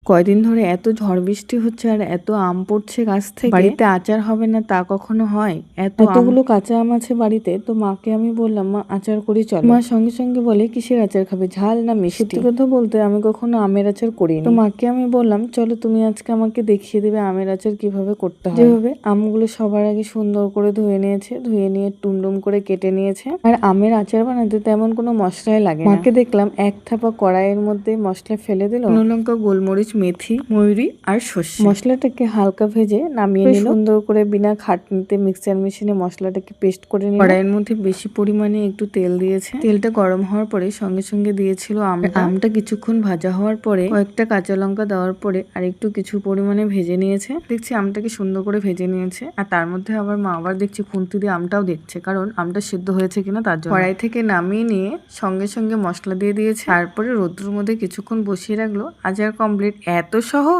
কয়দিন ধরে এত ঝড় বৃষ্টি হচ্ছে আর এত আম পড়ছে গাছ থেকে, বাড়িতে আচার হবে না তা কখনো হয়? এতগুলো কাঁচা আম আছে বাড়িতে, তো মাকে আমি বললাম মা আচার করি চলো। মা সঙ্গে সঙ্গে বলে কিসের আচার খাবে, ঝাল না মিষ্টি? সত্যি কথা বলতে আমি কখনো আমের আচার করিনি, তো মাকে আমি বললাম চলো তুমি আজকে আমাকে দেখিয়ে দেবে আমের আচার কিভাবে করতে হয়। যেভাবে আমগুলো সবার আগে সুন্দর করে ধুয়ে নিয়েছে, ধুয়ে নিয়ে টুমটুম করে কেটে নিয়েছে। আর আমের আচার বানাতে তেমন কোনো মশলাই লাগে না। মাকে দেখলাম এক থাপা কড়াইয়ের মধ্যে মশলা ফেলে দিল, শুকনো লঙ্কা, গোলমরিচ, মেথি, ময়ূরি আর সর্ষে। মশলাটাকে হালকা ভেজে নামিয়ে নিল। সুন্দর করে বিনা খাটনিতে মিক্সচার মেশিনে মশলাটাকে পেস্ট করে নিল। কড়াইয়ের মধ্যে বেশি পরিমাণে একটু তেল দিয়েছে, তেলটা গরম হওয়ার পরে সঙ্গে সঙ্গে দিয়েছিল আমটা কিছুক্ষণ ভাজা হওয়ার পরে কয়েকটা কাঁচা লঙ্কা দেওয়ার পরে আর একটু কিছু পরিমাণে ভেজে নিয়েছে। দেখছি আমটাকে সুন্দর করে ভেজে নিয়েছে, আর তার মধ্যে আবার মা আবার দেখছি খুন্তি দিয়ে আমটাও দেখছে, কারণ আমটা সিদ্ধ হয়েছে কিনা তার জন্য। কড়াই থেকে নামিয়ে নিয়ে সঙ্গে সঙ্গে মশলা দিয়ে দিয়েছে, তারপরে রোদ্রুর মধ্যে কিছুক্ষণ বসিয়ে রাখলো। আচার কমপ্লিট। এত সহজ।